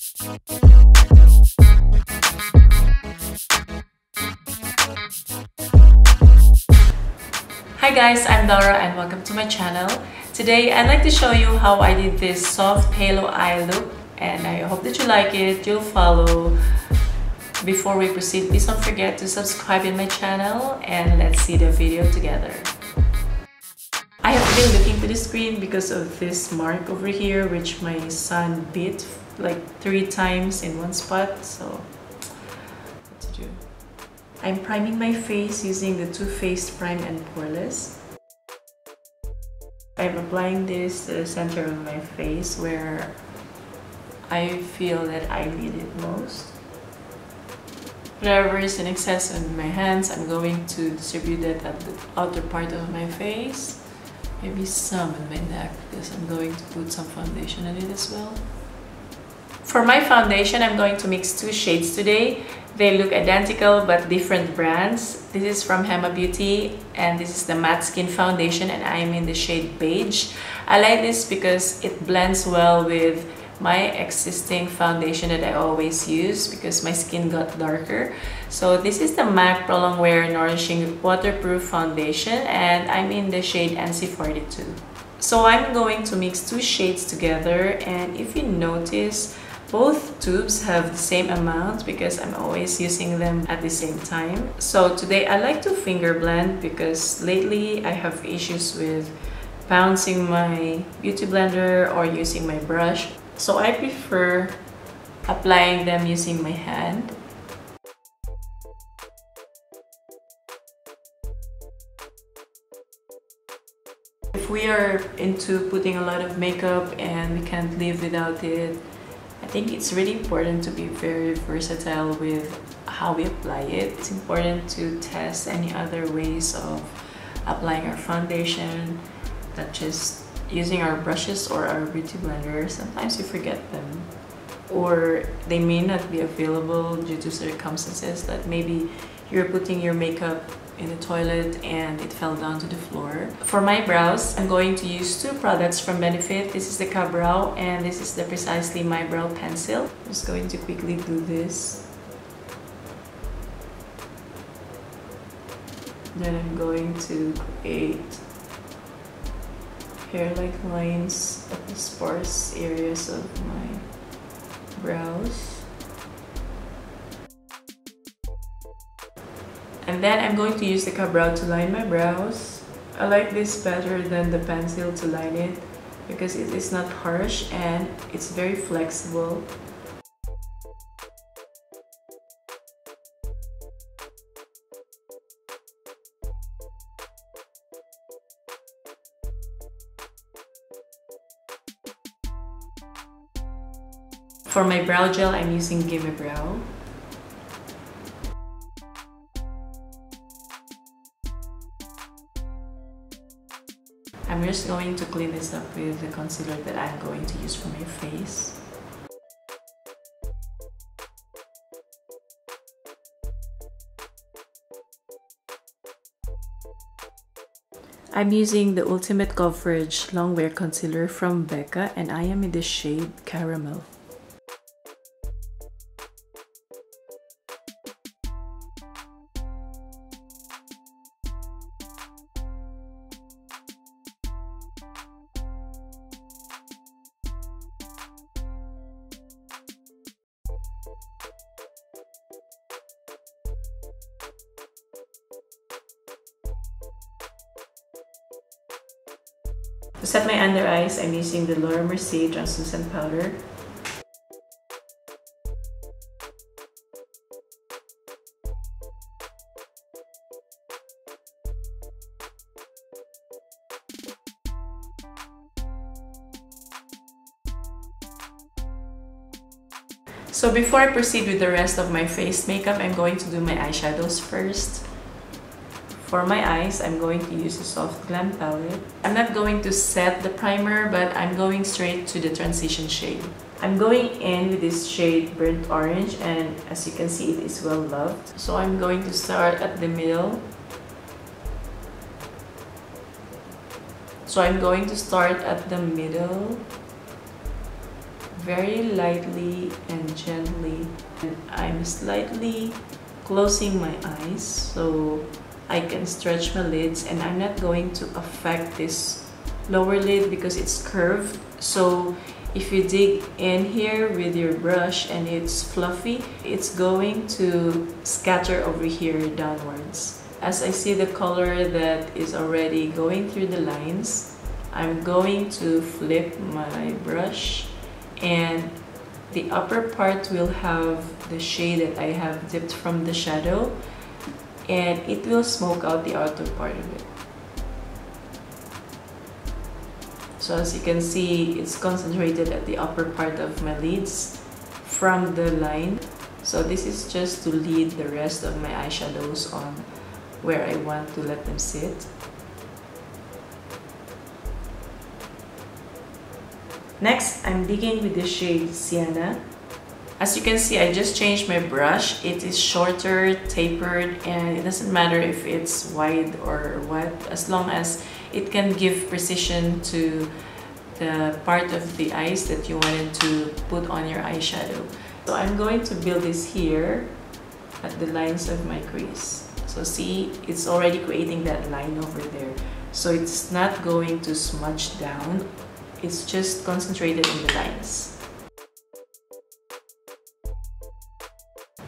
Hi guys, I'm Dara and welcome to my channel. Today I'd like to show you how I did this soft halo eye look, and I hope that you like it, you'll follow. Before we proceed, please don't forget to subscribe in my channel and let's see the video together. I have been looking to the screen because of this mark over here which my son bit like 3 times in one spot, so what to do? I'm priming my face using the Too Faced Prime and Poreless. I'm applying this to the center of my face where I feel that I need it most. Whatever is in excess on my hands, I'm going to distribute it at the outer part of my face. Maybe some in my neck because I'm going to put some foundation in it as well. For my foundation, I'm going to mix 2 shades today. They look identical but different brands. This is from Hema Beauty and this is the Matte Skin Foundation and I'm in the shade Beige. I like this because it blends well with my existing foundation that I always use because my skin got darker. So this is the MAC Prolongwear Nourishing Waterproof Foundation and I'm in the shade NC42. So I'm going to mix 2 shades together, and if you notice, both tubes have the same amount because I'm always using them at the same time. So today I like to finger blend because lately I have issues with bouncing my beauty blender or using my brush. So I prefer applying them using my hand. If we are into putting a lot of makeup and we can't live without it, I think it's really important to be very versatile with how we apply it. It's important to test any other ways of applying our foundation, not just using our brushes or our beauty blender. Sometimes we forget them, or they may not be available due to circumstances that maybe you're putting your makeup in the toilet and it fell down to the floor. For my brows, I'm going to use 2 products from Benefit. This is the Ka-Brow and this is the Precisely My Brow Pencil. I'm just going to quickly do this. Then I'm going to create hair-like lines at the sparse areas of my brows. And then I'm going to use the Ka-Brow to line my brows. I like this better than the pencil to line it because it is not harsh and it's very flexible. For my brow gel, I'm using Gimme Brow. I'm just going to clean this up with the concealer that I'm going to use for my face. I'm using the Ultimate Coverage Longwear Concealer from Becca and I am in the shade Caramel. To set my under eyes, I'm using the Laura Mercier Translucent Powder. So before I proceed with the rest of my face makeup, I'm going to do my eyeshadows first. For my eyes, I'm going to use a soft Glam palette. I'm not going to set the primer, but I'm going straight to the transition shade. I'm going in with this shade Burnt Orange, and as you can see, it is well loved. So I'm going to start at the middle. very lightly and gently. And I'm slightly closing my eyes so I can stretch my lids, and I'm not going to affect this lower lid because it's curved. So if you dig in here with your brush and it's fluffy, it's going to scatter over here downwards. As I see the color that is already going through the lines, I'm going to flip my brush, and the upper part will have the shade that I have dipped from the shadow, and it will smoke out the outer part of it. So as you can see, it's concentrated at the upper part of my lids from the line. So this is just to lead the rest of my eyeshadows on where I want to let them sit. Next, I'm digging with the shade Sienna. As you can see, I just changed my brush. It is shorter, tapered, and it doesn't matter if it's wide or what, as long as it can give precision to the part of the eyes that you wanted to put on your eyeshadow. So I'm going to build this here at the lines of my crease. So see, it's already creating that line over there. So it's not going to smudge down. It's just concentrated in the lines.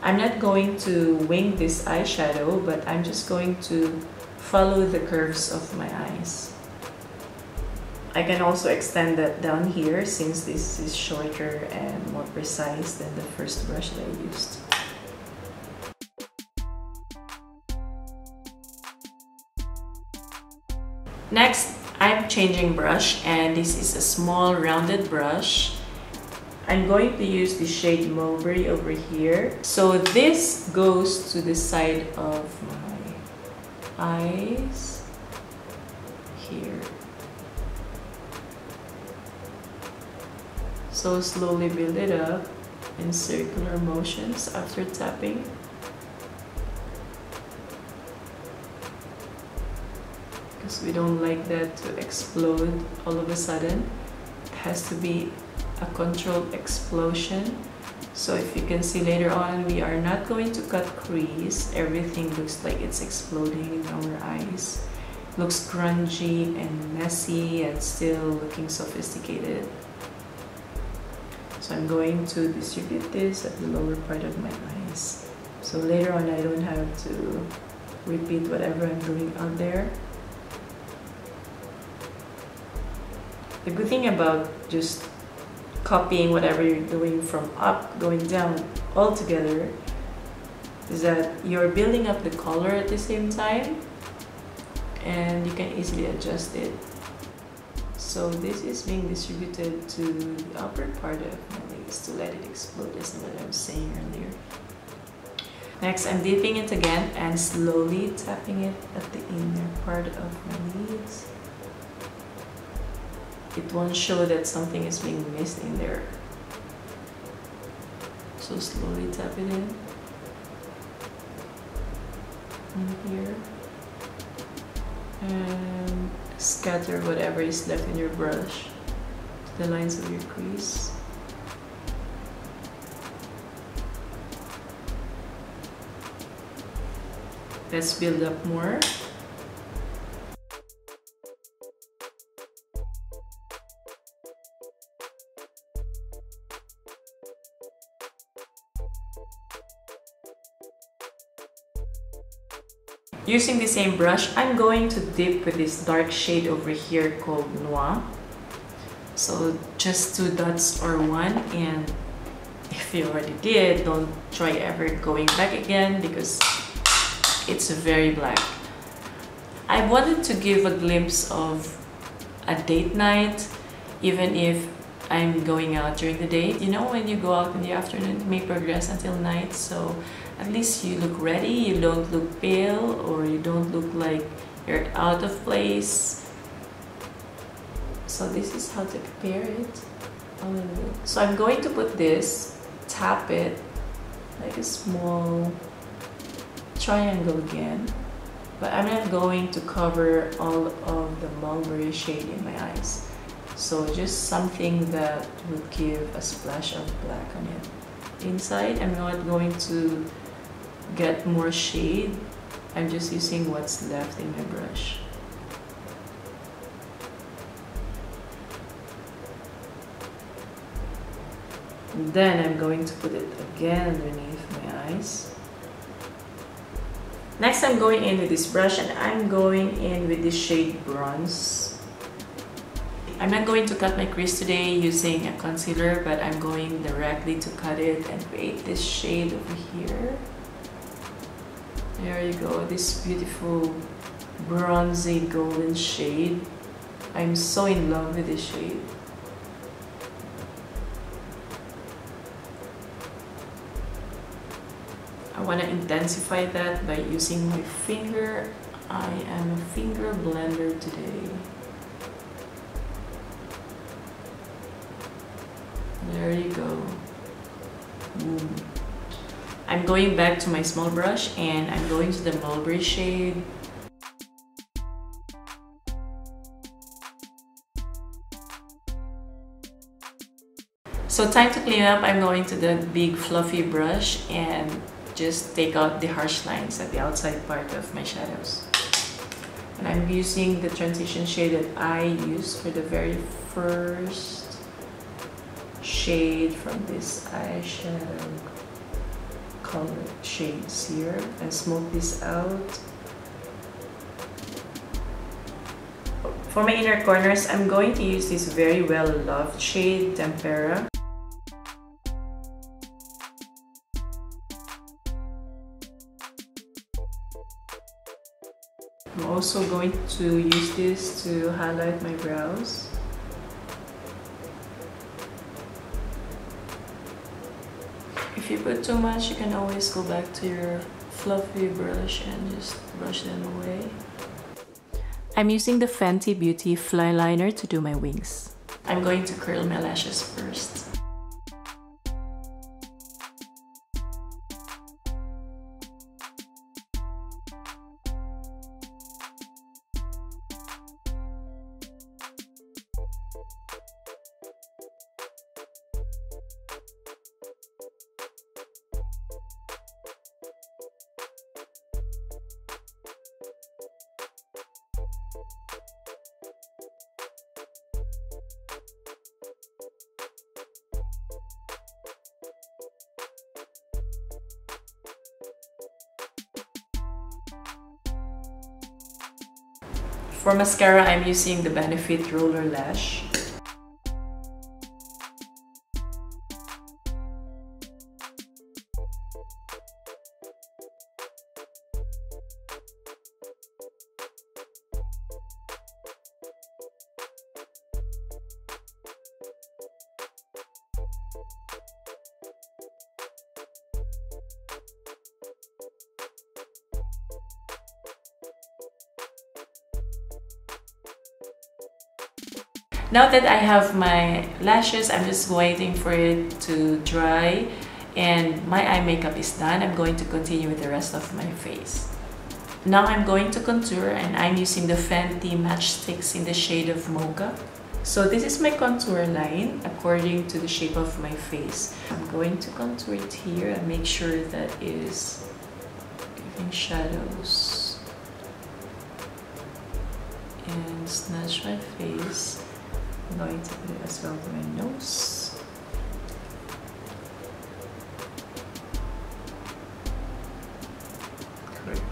I'm not going to wing this eyeshadow, but I'm just going to follow the curves of my eyes. I can also extend that down here since this is shorter and more precise than the first brush that I used. Next, I'm changing brush, and this is a small rounded brush. I'm going to use the shade Mulberry over here. So this goes to the side of my eyes here. So slowly build it up in circular motions after tapping. Because we don't like that to explode all of a sudden. It has to be a controlled explosion. So if you can see later on, we are not going to cut crease. Everything looks like it's exploding in our eyes. Looks grungy and messy and still looking sophisticated. So I'm going to distribute this at the lower part of my eyes. So later on, I don't have to repeat whatever I'm doing out there. The good thing about just copying whatever you're doing from up going down all together is that you're building up the color at the same time, and you can easily adjust it. So this is being distributed to the upper part of my lace to let it explode, as what I was saying earlier. Next, I'm dipping it again and slowly tapping it at the inner part of my lids. It won't show that something is being missed in there. So slowly tap it in here, and scatter whatever is left in your brush to the lines of your crease. Let's build up more. Using the same brush, I'm going to dip with this dark shade over here called Noir. So just 2 dots or 1, and if you already did, don't try ever going back again because it's very black. I wanted to give a glimpse of a date night, even if I'm going out during the day. You know, when you go out in the afternoon, it may progress until night, so at least you look ready, you don't look pale, or you don't look like you're out of place. So this is how to prepare it. So I'm going to put this, tap it like a small triangle again, but I'm not going to cover all of the mulberry shade in my eyes. So just something that would give a splash of black on it. Inside, I'm not going to get more shade. I'm just using what's left in my brush. And then I'm going to put it again underneath my eyes. Next, I'm going in with this brush and I'm going in with this shade Bronze. I'm not going to cut my crease today using a concealer, but I'm going directly to cut it and create this shade over here. There you go, this beautiful bronzy golden shade. I'm so in love with this shade. I want to intensify that by using my finger. I am a finger blender today. There you go. I'm going back to my small brush and I'm going to the mulberry shade. So time to clean up. I'm going to the big fluffy brush and just take out the harsh lines at the outside part of my shadows. And I'm using the transition shade that I used for the very first shade from this eyeshadow color shades here, and smoke this out. For my inner corners, I'm going to use this very well loved shade Tempera. I'm also going to use this to highlight my brows. If you put too much, you can always go back to your fluffy brush and just brush them away. I'm using the Fenty Beauty Flyliner to do my wings. I'm going to curl my lashes first. For mascara, I'm using the Benefit Roller Lash. Now that I have my lashes, I'm just waiting for it to dry and my eye makeup is done. I'm going to continue with the rest of my face. Now I'm going to contour and I'm using the Fenty Matchsticks in the shade of Mocha. So this is my contour line according to the shape of my face. I'm going to contour it here and make sure that it is giving shadows. And snatch my face. I'm going to put it as well to my nose.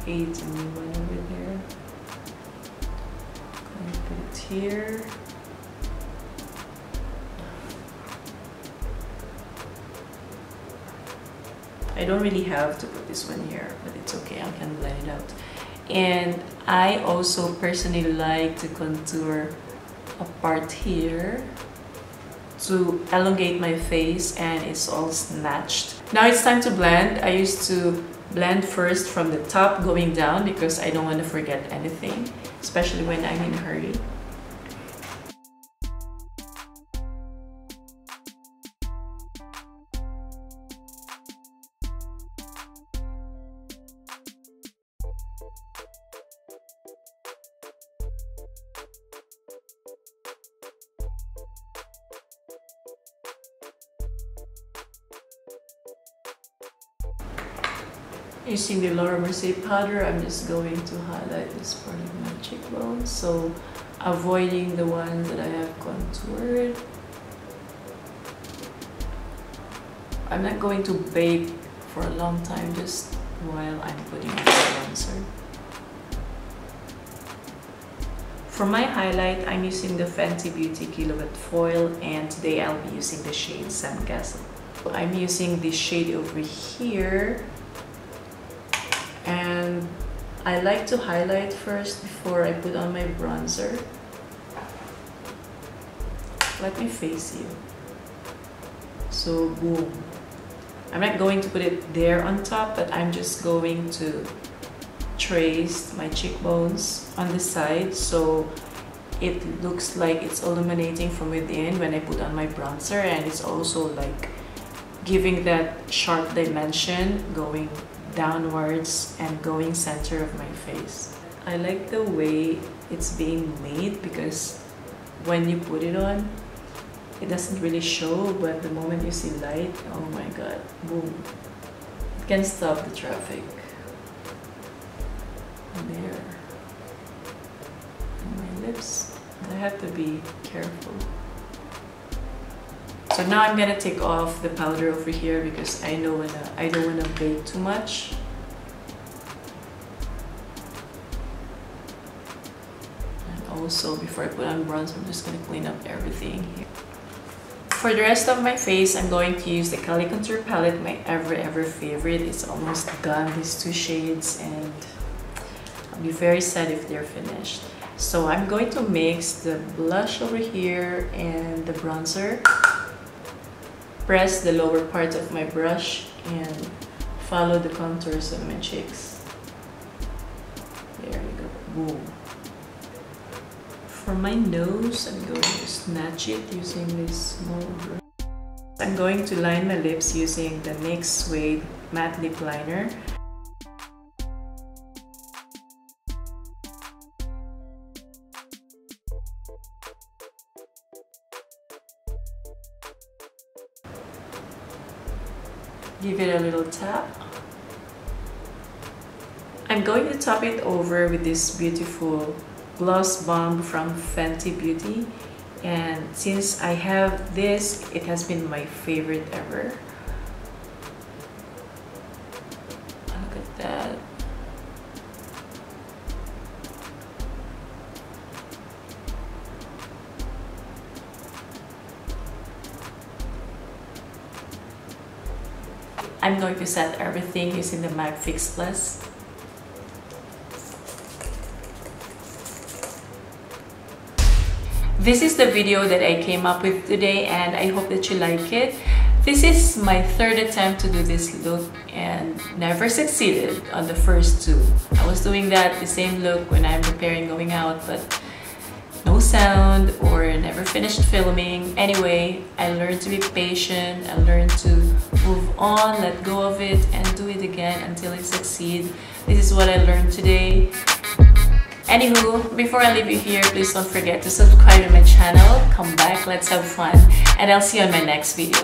Create a new one over there. Going to put it here. I don't really have to put this one here, but it's okay, I can blend it out. And I also personally like to contour a part here to elongate my face, and it's all snatched. Now it's time to blend. I used to blend first from the top going down because I don't want to forget anything, especially when I'm in a hurry. Using the Laura Mercier powder, I'm just going to highlight this part of my cheekbone, so avoiding the ones that I have contoured. I'm not going to bake for a long time, just while I'm putting on the bronzer. For my highlight, I'm using the Fenty Beauty Kilowatt Foil, and today I'll be using the shade Sandcastle. I'm using this shade over here, and I like to highlight first before I put on my bronzer. Let me face you. So boom. I'm not going to put it there on top, but I'm just going to trace my cheekbones on the side so it looks like it's illuminating from within when I put on my bronzer, and it's also like giving that sharp dimension going downwards and going center of my face. I like the way it's being made because when you put it on, it doesn't really show, but the moment you see light, oh my god, boom. It can stop the traffic. There. And my lips, I have to be careful. So now I'm gonna take off the powder over here because I don't wanna bake too much. And also before I put on bronzer, I'm just gonna clean up everything here. For the rest of my face, I'm going to use the Cali Contour Palette, my ever favorite. It's almost gone, these two shades, and I'll be very sad if they're finished. So I'm going to mix the blush over here and the bronzer. Press the lower part of my brush and follow the contours of my cheeks. There you go, boom. For my nose, I'm going to snatch it using this small brush. I'm going to line my lips using the NYX Suede Matte Lip Liner. Give it a little tap. I'm going to top it over with this beautiful Gloss Bomb from Fenty Beauty, and since I have this, it has been my favorite ever. Look at that. I'm going to set everything using the MAC Fix Plus. This is the video that I came up with today, and I hope that you like it. This is my third attempt to do this look and never succeeded on the first two. I was doing the same look when I'm preparing going out, but no sound or never finished filming. Anyway, I learned to be patient. I learned to move on, let go of it, and do it again until it succeeds. This is what I learned today. Anywho, before I leave you here, please don't forget to subscribe to my channel, come back, let's have fun, and I'll see you on my next video.